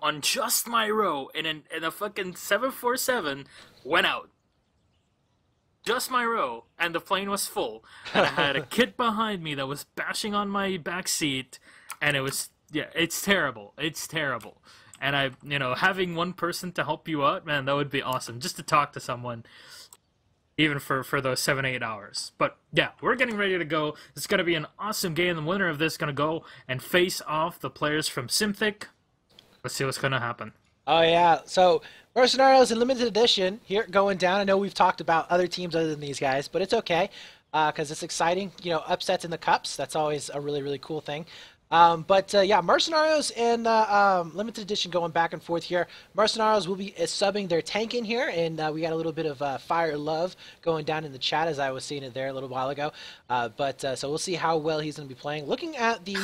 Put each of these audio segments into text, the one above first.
on just my row, and a fucking 747 went out. Just my row, and the plane was full. And I had a kid behind me that was bashing on my back seat, and it was, yeah, it's terrible. It's terrible. And having one person to help you out, man, that would be awesome. Just to talk to someone, even for those 7-8 hours. But yeah, we're getting ready to go. It's going to be an awesome game. The winner of this is going to go and face off the players from Simthic. Let's see what's going to happen. Oh yeah, so Mercenarios in limited edition here going down. I know we've talked about other teams other than these guys, but it's okay because it's exciting. Upsets in the cups. That's always a really, really cool thing. Yeah, Mercenarios and limited edition going back and forth here. Mercenarios will be subbing their tank in here, and we got a little bit of fire love going down in the chat as I was seeing it there a little while ago. So we'll see how well he's going to be playing. Looking at the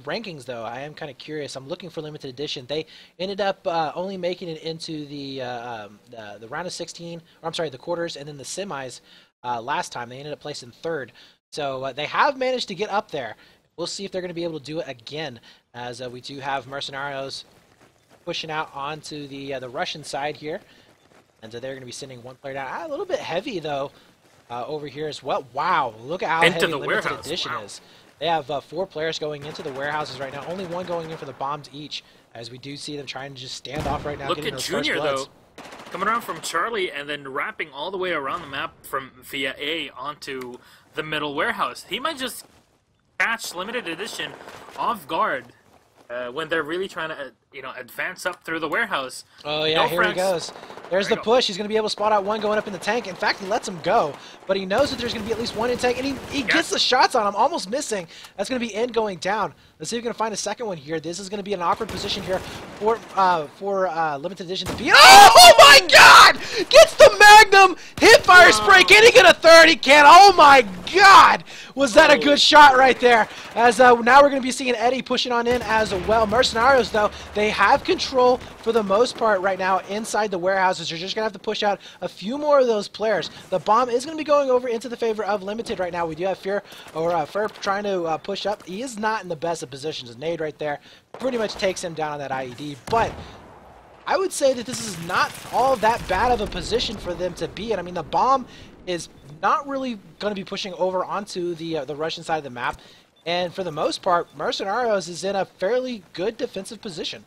rankings, though, I am kind of curious. I'm looking for limited edition. They ended up only making it into the round of 16, or I'm sorry, the quarters, and then the semis last time. They ended up placing third. So they have managed to get up there. We'll see if they're going to be able to do it again, as we do have Mercenarios pushing out onto the Russian side here. And they're going to be sending one player down. A little bit heavy, though, over here as well. Wow, look at how heavy limited edition is. They have 4 players going into the warehouses right now. Only 1 going in for the bombs each, as we do see them trying to just stand off right now. Look at Junior, though, coming around from Charlie and then wrapping all the way around the map from via A onto the middle warehouse. He might just catch limited edition off guard when they're really trying to advance up through the warehouse. Oh yeah, here he goes. There's the push. He's going to be able to spot out one going up in the tank. In fact, he lets him go, but he knows that there's going to be at least one in tank, and he gets the shots on him, almost missing. That's going to be end going down. Let's see if we can find a second one here. This is going to be an awkward position here for limited edition to be. Oh my God! Gets the Magnum hip fire spray. Can he get a third? He can. Oh my God! Was that a good shot right there? As now we're going to be seeing Eddie pushing on in as well. Mercenarios, though, they have control for the most part right now inside the warehouses. You're just going to have to push out a few more of those players. The bomb is going to be going over into the favor of limited right now. We do have Fur trying to push up. He is not in the best of positions. A nade right there pretty much takes him down on that IED, but I would say that this is not all that bad of a position for them to be in. I mean, the bomb is not really going to be pushing over onto the Russian side of the map, and for the most part, Mercenarios is in a fairly good defensive position.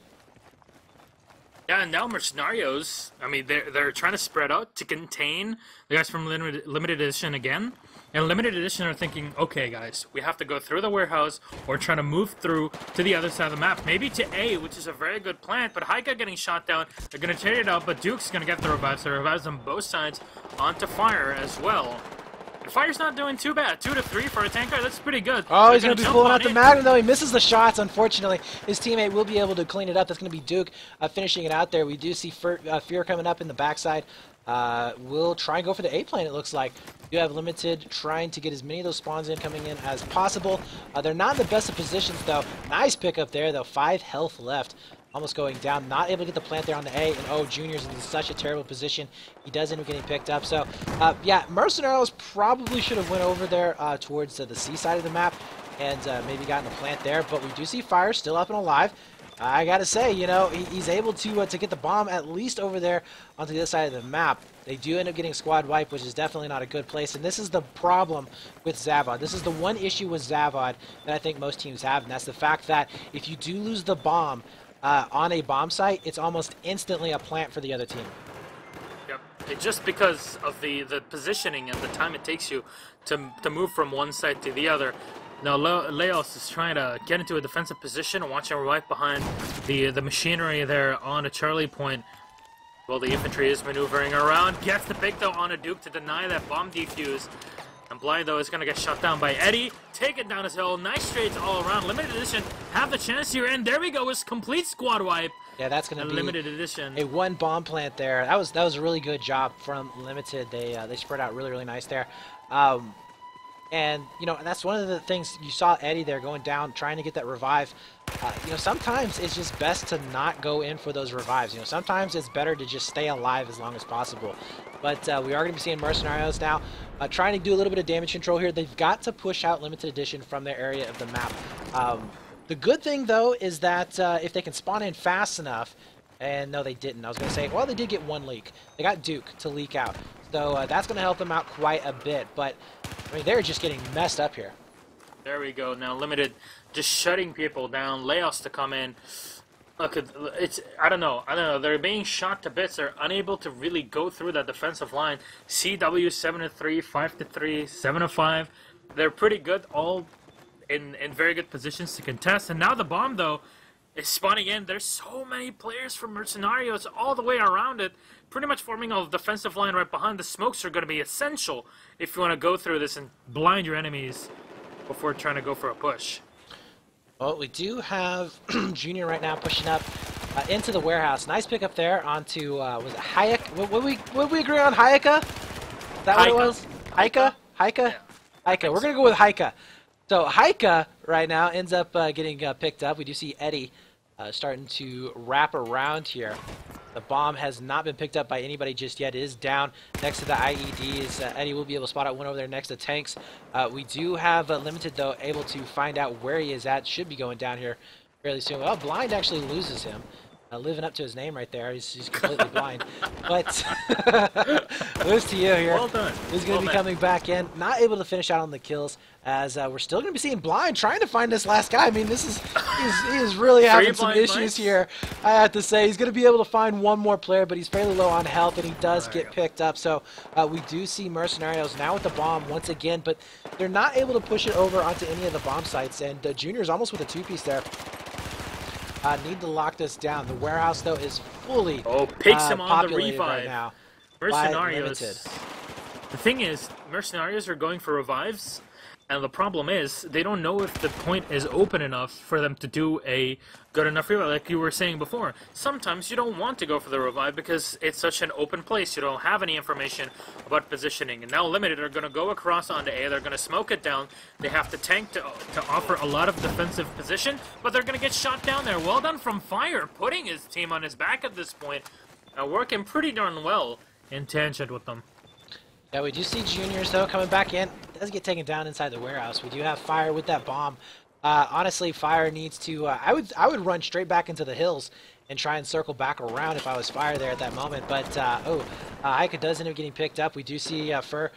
Yeah, and now Mercenarios, I mean, they're trying to spread out to contain the guys from limited edition again. And limited edition are thinking, okay, guys, we have to go through the warehouse or try to move through to the other side of the map. Maybe to A, which is a very good plant, but Haika getting shot down. They're going to tear it out, but Duke's going to get the revives. So revives on both sides onto Fire as well. And Fire's not doing too bad. 2 to 3 for a tanker, that's pretty good. Oh, he's going to be pulling out the Magnum, though. He misses the shots, unfortunately. His teammate will be able to clean it up. That's going to be Duke finishing it out there. We do see Fear coming up in the backside. We'll try and go for the A plane, it looks like. You have limited, trying to get as many of those spawns coming in as possible. They're not in the best of positions, though. Nice pickup there, though. 5 health left. Almost going down. Not able to get the plant there on the A. And oh, Junior's in such a terrible position. He does end up getting picked up. So, yeah, Mercenarios probably should have went over there towards the C side of the map and maybe gotten the plant there. But we do see Fire still up and alive. I gotta say, he's able to get the bomb at least over there onto the other side of the map. They do end up getting squad wipe, which is definitely not a good place. And this is the problem with Zavod. This is the one issue with Zavod that I think most teams have, and that's the fact that if you do lose the bomb on a bomb site, it's almost instantly a plant for the other team. Yep. Just because of the positioning and the time it takes you to move from one side to the other. Now Leos is trying to get into a defensive position, watching right behind the machinery there on a Charlie point. Well, the infantry is maneuvering around, gets the pick though on a Duke to deny that bomb defuse. And Blind though is going to get shot down by Eddie. Take it down his hill, nice trades all around. Limited edition have the chance here, and there we go, is complete squad wipe. Yeah, that's going to be limited edition. A 1 bomb plant there. That was a really good job from limited. They spread out really nice there. And, that's one of the things you saw Eddie there going down, trying to get that revive. Sometimes it's just best to not go in for those revives. Sometimes it's better to just stay alive as long as possible. But we are going to be seeing Mercenarios now trying to do a little bit of damage control here. They've got to push out limited edition from their area of the map. The good thing, though, is that if they can spawn in fast enough, and no, they didn't. I was going to say, well, they did get one leak. They got Duke to leak out. So that's going to help them out quite a bit. But, I mean, they're just getting messed up here. There we go. Now Limited just shutting people down. Layoffs to come in. Look, it's I don't know. They're being shot to bits. They're unable to really go through that defensive line. CW 7-3, 5-3, 7-5. They're pretty good, all in very good positions to contest. And now the bomb though is spawning in. There's so many players from Mercenarios all the way around it, pretty much forming a defensive line right behind. The smokes are going to be essential if you want to go through this and blind your enemies before trying to go for a push. Well, we do have Junior right now pushing up into the warehouse. Nice pick up there onto, was it Hayek? What we agree on? Hayeka? Is that what it was? Hayeka? Hayeka? Yeah. Hayeka. We're going to go with Hayeka. So Hayeka right now ends up getting picked up. We do see Eddie starting to wrap around here. The bomb has not been picked up by anybody just yet. It is down next to the IEDs. Eddie will be able to spot out one over there next to tanks. We do have Limited, though, able to find out where he is at. Should be going down here fairly soon. Well, Blind actually loses him. Living up to his name right there. He's completely blind. But lose to you here. Well done. He's going to be coming back in. Not able to finish out on the kills, as we're still going to be seeing Blind trying to find this last guy. I mean, he is really having some issues here, I have to say. He's going to be able to find one more player, but he's fairly low on health, and he does get picked up. So we do see Mercenarios now with the bomb once again, but they're not able to push it over onto any of the bomb sites, and Junior's almost with a two-piece there. Need to lock this down. The warehouse, though, is fully picks him on the populated revive. right now. Mercenarios. The thing is, Mercenarios are going for revives, and the problem is they don't know if the point is open enough for them to do a good enough revive. Like you were saying before, sometimes you don't want to go for the revive because it's such an open place. You don't have any information about positioning. And now Limited are going to go across onto A. They're going to smoke it down. They have to tank to offer a lot of defensive position, but they're going to get shot down there. Well done from Fire, putting his team on his back at this point. Working pretty darn well in tangent with them. Yeah, we do see Juniors, though, coming back in. Does get taken down inside the warehouse. We do have Fire with that bomb. Honestly, Fire needs to... I would run straight back into the hills and try and circle back around if I was Fire there at that moment. But, Hayeka does end up getting picked up. We do see Fur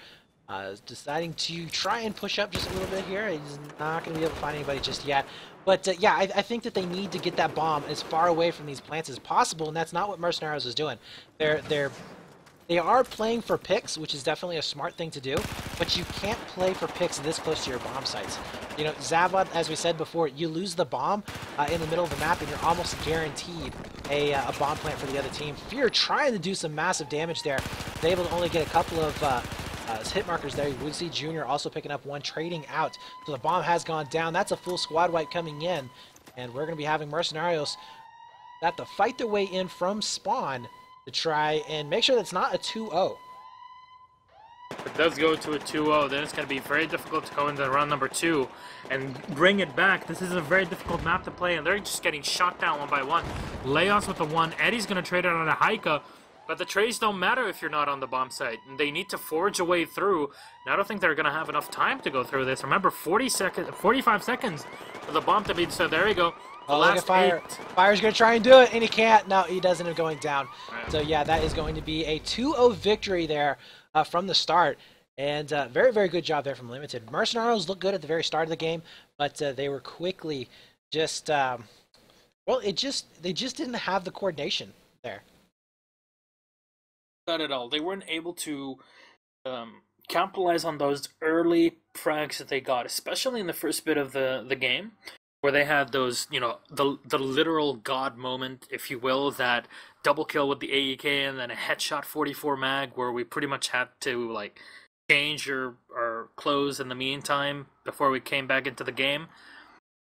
deciding to try and push up just a little bit here. He's not going to be able to find anybody just yet. But, yeah, I think that they need to get that bomb as far away from these plants as possible, and that's not what Mercenarios is doing. They are playing for picks, which is definitely a smart thing to do, but you can't play for picks this close to your bomb sites. You know, Zavad, as we said before, you lose the bomb in the middle of the map, and you're almost guaranteed a bomb plant for the other team. Fear trying to do some massive damage there. They're able to only get a couple of hit markers there. We see Junior also picking up one, trading out. So the bomb has gone down. That's a full squad wipe coming in, and we're going to be having Mercenarios have to fight their way in from spawn to try and make sure that's not a 2-0. If it does go to a 2-0, then it's going to be very difficult to go into round number 2 and bring it back. This is a very difficult map to play, and they're just getting shot down one by one. Layoffs with the 1. Eddie's going to trade it on a Hayeka, but the trades don't matter if you're not on the bomb site. They need to forge a way through, and I don't think they're going to have enough time to go through this. Remember, 45 seconds for the bomb to be... So there you go. Oh, look at Fire. Fire's going to try and do it, and he can't. No, he doesn't end up going down. Right. So, yeah, that is going to be a 2-0 victory there from the start. And very, very good job there from Limited. Mercenarios looked good at the very start of the game, but they were quickly just... well, they just didn't have the coordination there. Not at all. They weren't able to capitalize on those early frags that they got, especially in the first bit of the game, where they had those, you know, the literal god moment, if you will, that double kill with the AEK and then a headshot 44 mag, where we pretty much had to, like, change our clothes in the meantime before we came back into the game.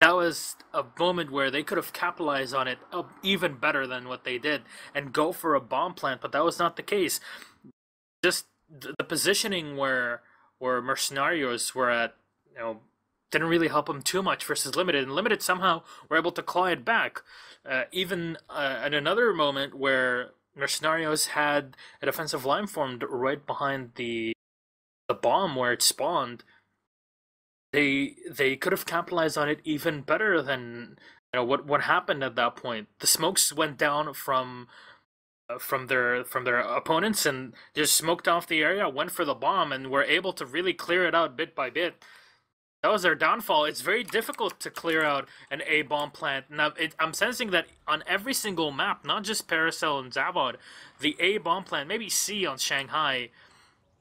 That was a moment where they could have capitalized on it even better than what they did and go for a bomb plant, but that was not the case. Just the positioning where Mercenarios were at, you know, didn't really help them too much versus Limited, and Limited somehow were able to claw it back. Even at another moment where Mercenarios had a defensive line formed right behind the bomb where it spawned, they could have capitalized on it even better than what happened at that point. The smokes went down from their opponents and just smoked off the area, went for the bomb, and were able to really clear it out bit by bit. That was their downfall. It's very difficult to clear out an A bomb plant. Now, I'm sensing that on every single map, not just Paracel and Zavod, the A bomb plant, maybe C on Shanghai,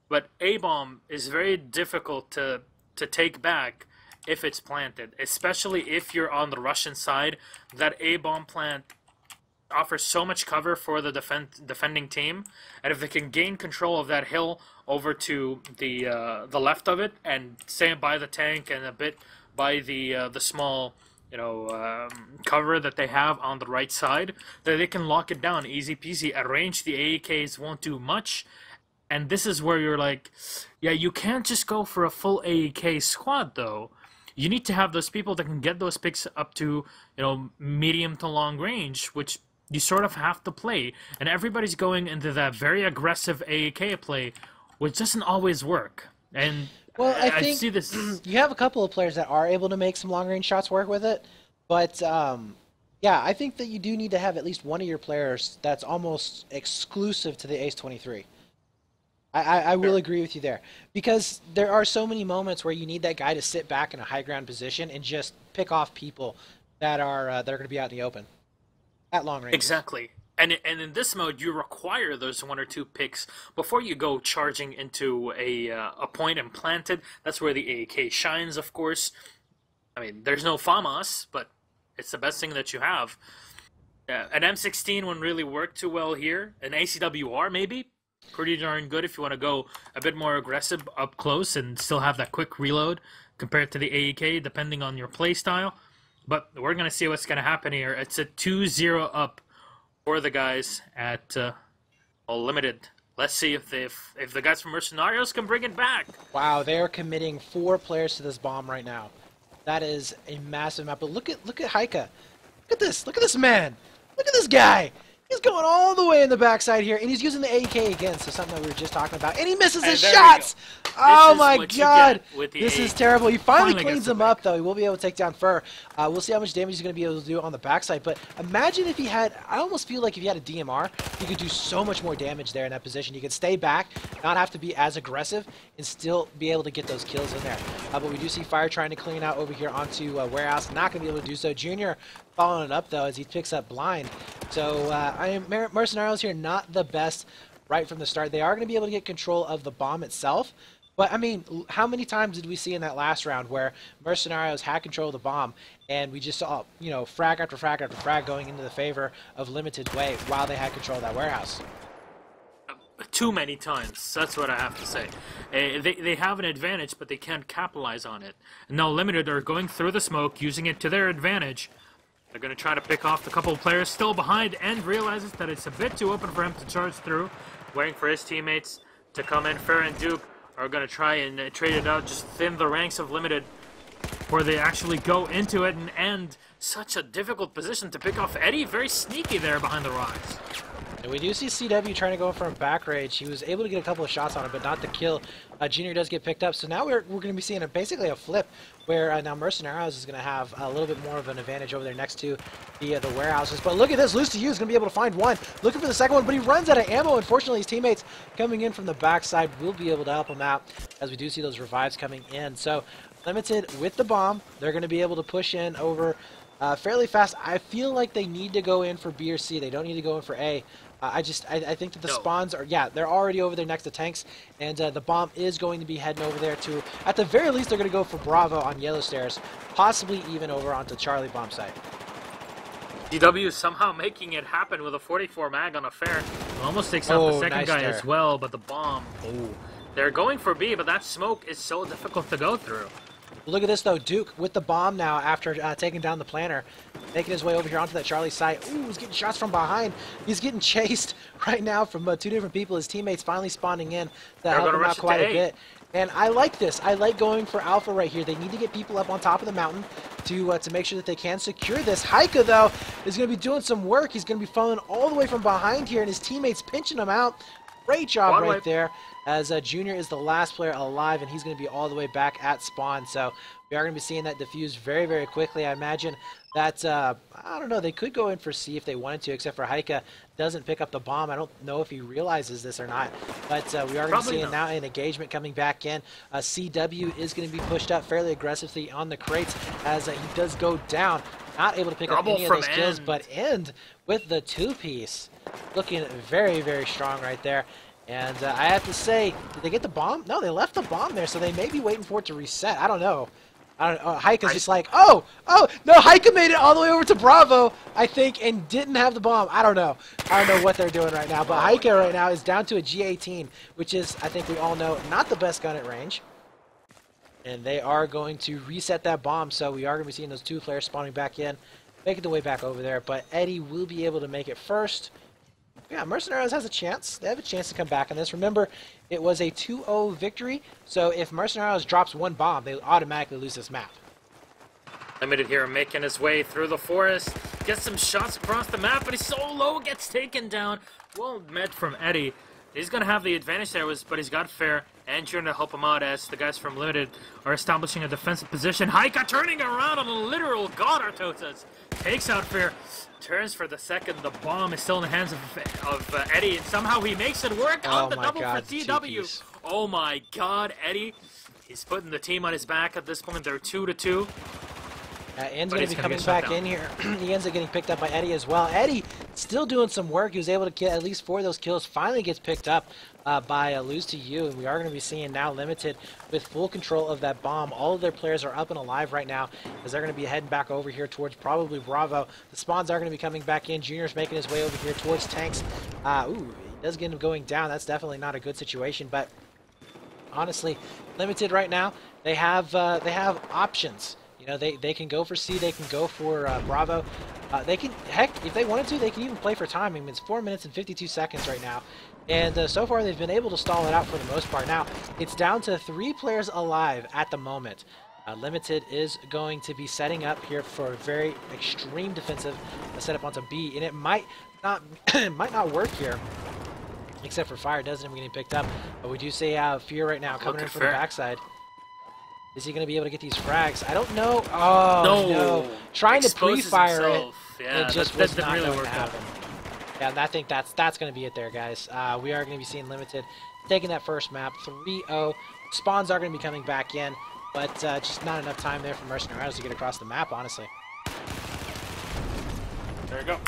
but A bomb is very difficult to take back if it's planted, especially if you're on the Russian side. That A bomb plant offers so much cover for the defending team, and if they can gain control of that hill over to the left of it, and stay by the tank and a bit by the small cover that they have on the right side, then they can lock it down easy peasy. At range, the AEKs won't do much, and this is where you're like, yeah, you can't just go for a full AEK squad though. You need to have those people that can get those picks up to medium to long range, which you sort of have to play, and everybody's going into that very aggressive AEK play, which doesn't always work. And well, I think see this. You have a couple of players that are able to make some long range shots work with it, but yeah, I think that you do need to have at least one of your players that's almost exclusive to the Ace 23. I will agree with you there, because there are so many moments where you need that guy to sit back in a high ground position and just pick off people that are going to be out in the open at long range. Exactly. And in this mode, you require those one or two picks before you go charging into a point and plant it. That's where the AAK shines, of course. I mean, there's no FAMAS, but it's the best thing that you have. An M16 wouldn't really work too well here. An ACWR, maybe. Pretty darn good if you want to go a bit more aggressive up close and still have that quick reload compared to the AEK, depending on your playstyle. But we're going to see what's going to happen here. It's a 2-0 up for the guys at Limited. Let's see if the guys from Mercenarios can bring it back. Wow, they are committing 4 players to this bomb right now. That is a massive map. But look at Heike. Look at this. Look at this man. Look at this guy. He's going all the way in the backside here, and he's using the AK again, so something that we were just talking about. And he misses his shots! Oh my god! This is terrible. He finally cleans him up, though. He will be able to take down Fur. We'll see how much damage he's going to be able to do on the backside. But imagine if he had... I almost feel like if he had a DMR, he could do so much more damage there in that position. He could stay back, not have to be as aggressive, and still be able to get those kills in there. But we do see Fire trying to clean out over here onto Warehouse. Not going to be able to do so. Junior following it up, though, as he picks up Blind. So Mercenarios here, not the best right from the start. They are going to be able to get control of the bomb itself. But, I mean, how many times did we see in that last round where Mercenarios had control of the bomb and we just saw, frag after frag after frag going into the favor of Limited Way while they had control of that warehouse? Too many times. That's what I have to say. They have an advantage, but they can't capitalize on it. Now Limited are going through the smoke, using it to their advantage. They're going to try to pick off the couple of players still behind, and realizes that it's a bit too open for him to charge through. Waiting for his teammates to come in. Fair and Duke are going to try and trade it out, just thin the ranks of Limited, where they actually go into it and end such a difficult position to pick off Eddie. Very sneaky there behind the rocks. And we do see CW trying to go from back rage. He was able to get a couple of shots on it, but not the kill. Junior does get picked up. So now we're going to be seeing basically a flip where now Mercenarios is going to have a little bit more of an advantage over there next to the warehouses. But look at this. Lose to You is going to be able to find one. Looking for the second one, but he runs out of ammo. Unfortunately, his teammates coming in from the backside will be able to help him out, as we do see those revives coming in. So Limited with the bomb. They're going to be able to push in over fairly fast. I feel like they need to go in for B or C. They don't need to go in for A. I think that the spawns are, they're already over there next to tanks, and the bomb is going to be heading over there too. At the very least, they're going to go for Bravo on Yellow Stairs, possibly even over onto Charlie bomb site. DW is somehow making it happen with a 44 mag on a fair. Almost takes out the second guy as well, but the bomb, they're going for B, but that smoke is so difficult to go through. Look at this, though. Duke with the bomb now after taking down the planner. Making his way over here onto that Charlie site. Ooh, he's getting shots from behind. He's getting chased right now from 2 different people. His teammates finally spawning in to help him out quite a bit. And I like this. I like going for Alpha right here. They need to get people up on top of the mountain to make sure that they can secure this. Heike, though, is going to be doing some work. He's going to be falling all the way from behind here, and his teammates pinching him out. Great job Quad right wipe. there, as Junior is the last player alive, and he's going to be all the way back at spawn. So we are going to be seeing that defuse very, very quickly. I imagine that, I don't know, they could go in for C if they wanted to, except for Heike doesn't pick up the bomb. I don't know if he realizes this or not, but we are going to be Probably seeing not. now an engagement coming back in. CW is going to be pushed up fairly aggressively on the crates as he does go down. Not able to pick up Double any of from those kills, End. but End with the two-piece. Looking very, very strong right there. And I have to say, did they get the bomb? No, they left the bomb there, so they may be waiting for it to reset. I don't know. Heike's just like, oh, no, Heike made it all the way over to Bravo, I think, and didn't have the bomb. I don't know. I don't know what they're doing right now, but Heike right now is down to a G18, which is, I think we all know, not the best gun at range. And they are going to reset that bomb, so we are going to be seeing those two players spawning back in, making the way back over there, but Eddie will be able to make it first. Yeah, Mercenarios has a chance. They have a chance to come back on this. Remember, it was a 2-0 victory, so if Mercenarios drops one bomb, they automatically lose this map. Limited here, making his way through the forest. Gets some shots across the map, but he's so low, gets taken down. Well met from Eddie. He's going to have the advantage there, but he's got Fair and Junior to help him out as the guys from Limited are establishing a defensive position. Heike turning around on a literal god Totas. Takes out Fair. Turns for the second. The bomb is still in the hands of Eddie, and somehow he makes it work on the double for TW. Oh my god, Eddie. He's putting the team on his back at this point. They're 2-2. End's going to be coming back in here. He ends up getting picked up by Eddie as well. Eddie still doing some work. He was able to get at least 4 of those kills. Finally gets picked up by Lose to You. And we are going to be seeing now Limited with full control of that bomb. All of their players are up and alive right now as they're going to be heading back over here towards probably Bravo. The spawns are going to be coming back in. Junior's making his way over here towards Tanks. He does get him going down. That's definitely not a good situation, but honestly, Limited right now, they have options. You know, they can go for C, they can go for Bravo. They can, heck, if they wanted to, they can even play for time. I mean, it's 4 minutes and 52 seconds right now. And so far, they've been able to stall it out for the most part. Now, it's down to 3 players alive at the moment. Limited is going to be setting up here for a very extreme defensive setup onto B, and it might not might not work here. Except for Fire doesn't even getting picked up. But we do see Fear right now coming in from the backside. Is he going to be able to get these frags? I don't know. Oh, no. Trying to pre-fire it, yeah, it just was not really going to work happen. Yeah, and I think that's going to be it there, guys. We are going to be seeing Limited taking that first map, 3-0. Spawns are going to be coming back in, but just not enough time there for Mercenarios to get across the map, honestly. There you go.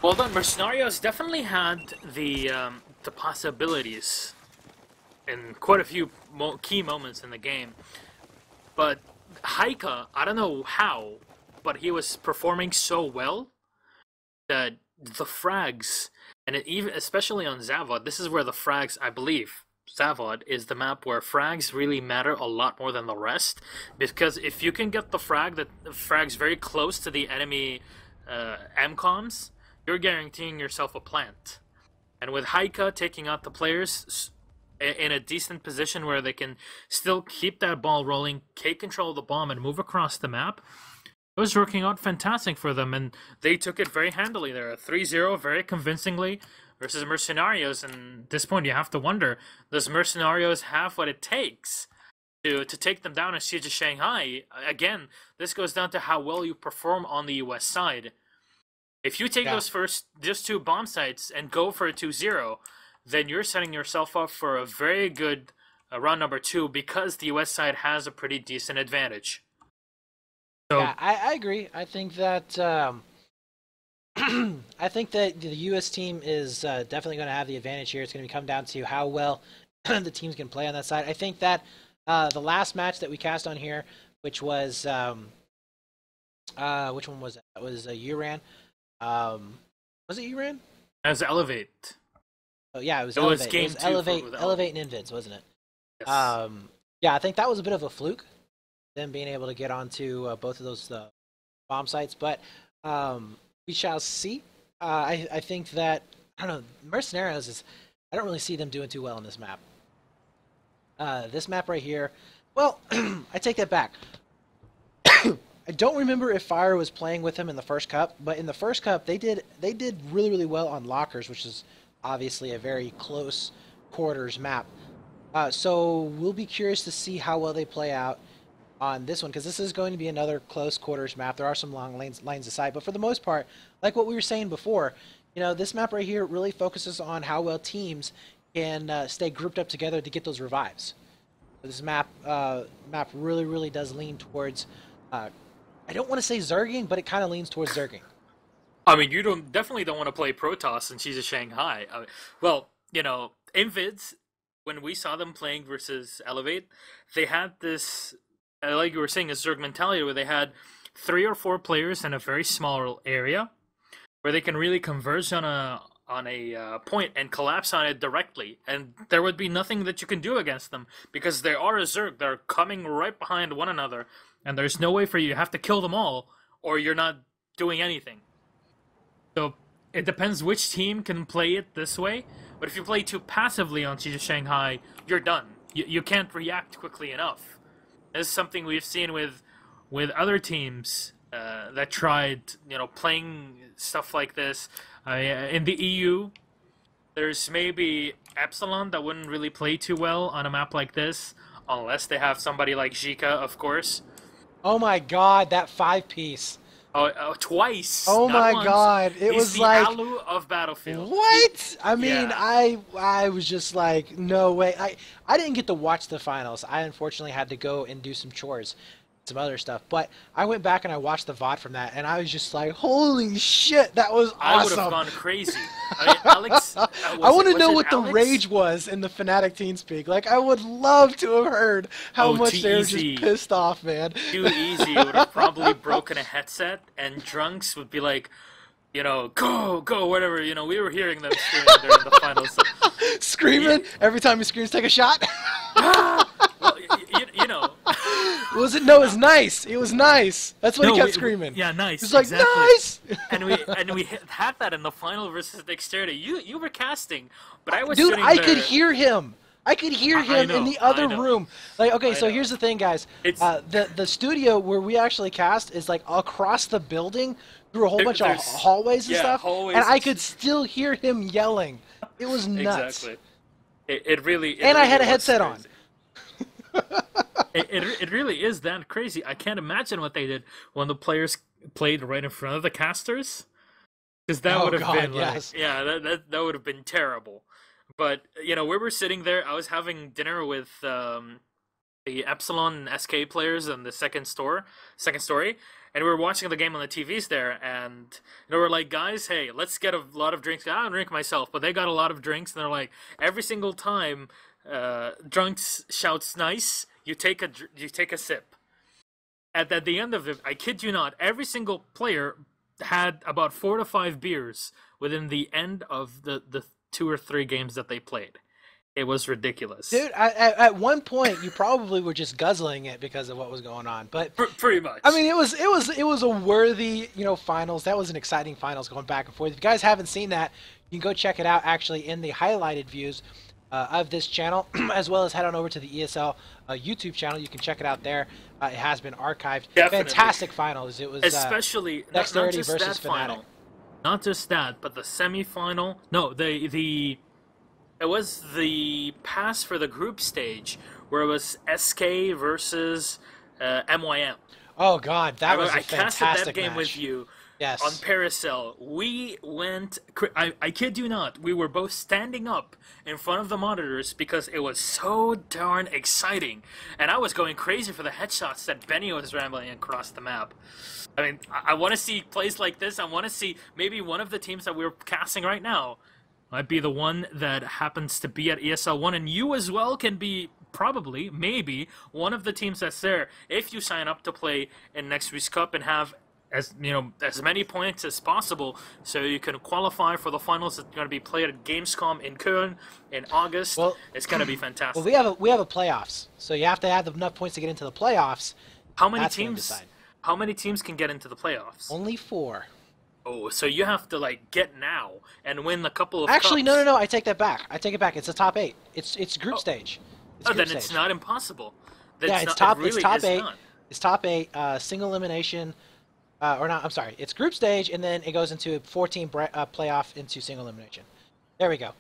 Well done. Mercenarios definitely had the possibilities in quite a few key moments in the game. But Heike, I don't know how, but he was performing so well that the frags, and even especially on Zavod, this is where the frags, I believe, Zavod is the map where frags really matter a lot more than the rest, because if you can get the frags very close to the enemy MCOMs, you're guaranteeing yourself a plant. And with Heike taking out the players in a decent position where they can still keep that ball rolling, take control of the bomb, and move across the map, it was working out fantastic for them, and they took it very handily there. 3-0 very convincingly versus Mercenarios, and at this point you have to wonder, does Mercenarios have what it takes to take them down in Siege of Shanghai? Again, this goes down to how well you perform on the US side. If you take those just 2 bomb sites and go for a 2-0, then you're setting yourself up for a very good round number 2 because the US side has a pretty decent advantage. So, yeah, I agree. I think that I think that the US team is definitely going to have the advantage here. It's going to come down to how well the teams can play on that side. I think that the last match that we cast on here, which was which one was it? It was Uran. Was it Uran? as Elevate. Oh yeah, it was It was Elevate. game It was 2 Elevate and Invids, wasn't it? Yes. Yeah, I think that was a bit of a fluke, them being able to get onto both of those bomb sites, but we shall see. I think that, I don't know, Mercenarios is, I don't really see them doing too well on this map. This map right here, well, I take that back. I don't remember if Fire was playing with him in the first cup, but in the first cup they did really really well on lockers, which is obviously a very close quarters map. So we'll be curious to see how well they play out on this one because this is going to be another close quarters map. There are some long lines aside, but for the most part, like what we were saying before, this map right here really focuses on how well teams can stay grouped up together to get those revives. This map really really does lean towards. I don't want to say zerging, but it kind of leans towards zerging. I mean, you definitely don't want to play Protoss and she's a Shanghai. Well, Invids, when we saw them playing versus Elevate, they had this, like you were saying, a Zerg mentality where they had 3 or 4 players in a very small area where they can really converge on a point and collapse on it directly, and there would be nothing that you can do against them because they are a Zerg. They're coming right behind one another, and there's no way for you. You have to kill them all, or you're not doing anything. So it depends which team can play it this way. But if you play too passively on Siege of Shanghai, you're done. You can't react quickly enough. This is something we've seen with other teams that tried, playing stuff like this. In the EU, there's maybe Epsilon that wouldn't really play too well on a map like this, unless they have somebody like Zika, of course. Oh my god, that 5-piece. Twice. Oh my once. god, it He's was the like Alu of Battlefield. What? I mean, Yeah. I was just like, no way. I didn't get to watch the finals. I unfortunately had to go and do some chores, some other stuff. But I went back and I watched the VOD from that, and I was just like, holy shit, that was awesome. I would have gone crazy. I mean, Alex. I want to know what the Alex? rage was in the Fnatic TeamSpeak. Like, I would love to have heard how much they were just pissed off, man. Too easy. It would have probably broken a headset, and Drunks would be like, go, whatever. We were hearing them screaming during the finals. So, Screaming? Every time he screams, take a shot? well, you know. Was it? No, it was nice. It was nice. That's what he kept screaming. Yeah, nice. He was like, exactly. nice! and we had that in the final versus Dexterity. You were casting, but I was Dude, sitting I there. could hear him. I could hear him in the other room. Like, okay, so here's the thing, guys. The studio where we actually cast is like across the building through a whole bunch of hallways and stuff, hallways and I could still hear him yelling. It was nuts. Exactly. It really. And I had a was headset crazy. It really is that crazy. I can't imagine what they did when the players played right in front of the casters, because that would have been like, yeah, that would have been terrible. But we were sitting there. I was having dinner with the Epsilon and SK players in the second story, and we were watching the game on the TVs there. And we're like, guys, hey, let's get a lot of drinks. I don't drink myself, but they got a lot of drinks, and they're like, every single time Drunks shouts nice, you take a sip. At the end of it, I kid you not, every single player had about 4 to 5 beers within the end of the 2 or 3 games that they played. It was ridiculous. Dude, at one point you probably were just guzzling it because of what was going on. But pretty much. I mean, it was a worthy, finals. That was an exciting finals going back and forth. If you guys haven't seen that, you can go check it out actually in the highlighted views of this channel, as well as head on over to the ESL YouTube channel. You can check it out there. It has been archived. Definitely. Fantastic finals. It was especially Dexterity not just versus that final. Not just that, but the semi-final. No, it was the pass for the group stage where it was SK versus MYM. Oh God, that was a I fantastic casted that game match. with you. Yes. On Paracel, we went. I kid you not. We were both standing up in front of the monitors because it was so darn exciting, and I was going crazy for the headshots that Benny was rambling across the map. I mean, I want to see plays like this. I want to see maybe one of the teams that we're casting right now might be the one that happens to be at ESL 1, and you as well can be probably, maybe, one of the teams that's there if you sign up to play in next week's Cup and have as many points as possible, so you can qualify for the finals that's going to be played at Gamescom in Köln in August. Well, it's going to be fantastic. Well, we have a playoffs, so you have to have enough points to get into the playoffs. How many teams? How many teams can get into the playoffs? Only 4. Oh, so you have to get now and win a couple of. Actually, cups. no. I take that back. It's a top 8. It's group stage. Then it's not impossible. It's top 8. Not. Is top 8 single elimination, or not? I'm sorry, it's group stage, and then it goes into a 14 playoff into single elimination. There we go.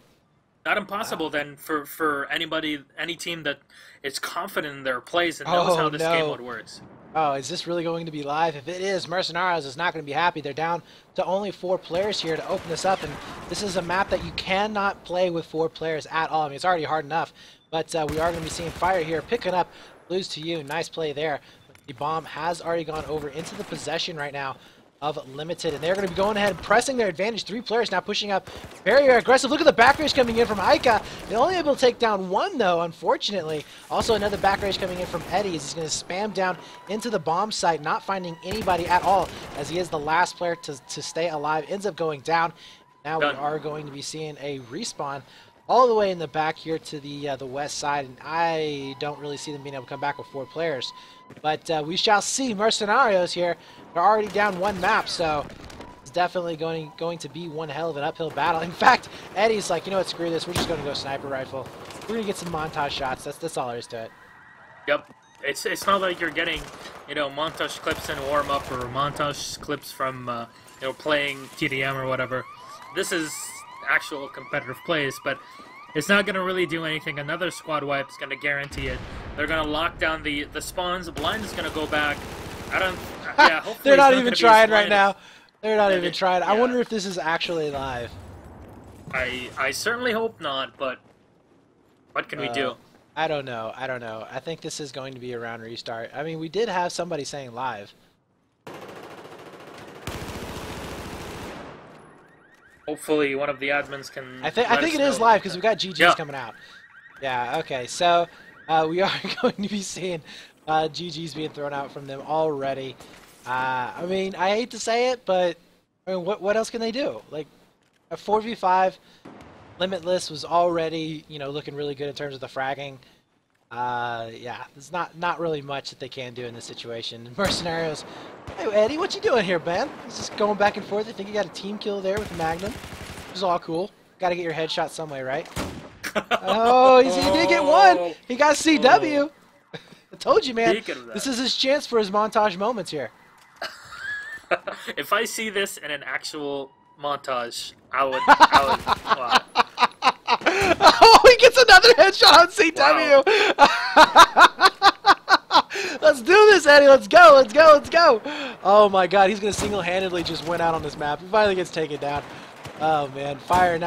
Not impossible then for any team that is confident in their plays and knows how this game mode works. Oh, is this really going to be live? If it is, Mercenarios is not going to be happy. They're down to only 4 players here to open this up, and this is a map that you cannot play with 4 players at all. I mean, it's already hard enough, but we are going to be seeing Fire here picking up Blues to you. Nice play there. The bomb has already gone over into the possession right now of Limited, and they're going to be going ahead and pressing their advantage. 3 players now pushing up very aggressive. Look at the back rage coming in from Aika. They're only able to take down 1 though, unfortunately. Also another back rage coming in from Eddie as he's going to spam down into the bomb site, not finding anybody at all as he is the last player to stay alive. Ends up going down. Now we are going to be seeing a respawn all the way in the back here to the west side, and I don't really see them being able to come back with 4 players. But we shall see. Mercenarios here, they're already down 1 map, so it's definitely going to be one hell of an uphill battle. In fact, Eddie's like, you know what, screw this, we're just going to go sniper rifle. We're going to get some montage shots. That's all there is to it. Yep. It's not like you're getting, you know, montage clips in warm-up or montage clips from, you know, playing TDM or whatever. This is actual competitive plays, but it's not going to really do anything. Another squad wipe is going to guarantee it. They're going to lock down the spawns. The blind is going to go back. Yeah, hopefully they're not even trying right now. They're not even trying. Yeah. I wonder if this is actually live. I certainly hope not, but what can we do? I don't know. I think this is going to be a round restart. I mean, we did have somebody saying live. Hopefully one of the admins can I think it is live because we've got GGs coming out. Yeah, okay. So we are going to be seeing GGs being thrown out from them already. I mean, I hate to say it, but I mean, what else can they do? Like, a 4v5 Limitless was already, you know, looking really good in terms of the fragging. Yeah, there's not really much that they can do in this situation. Mercenarios, hey Eddie, what you doing here, man? He's just going back and forth. I think you got a team kill there with the Magnum, which is all cool. Got to get your headshot some way, right? Oh, he did get 1. He got CW. I told you, man. This is his chance for his montage moments here. If I see this in an actual montage, I would. Wow. Oh, he gets another headshot on CW. Wow. Let's do this, Eddie. Let's go. Oh my God, he's gonna single-handedly just win out on this map. He finally gets taken down. Oh man, Fire now.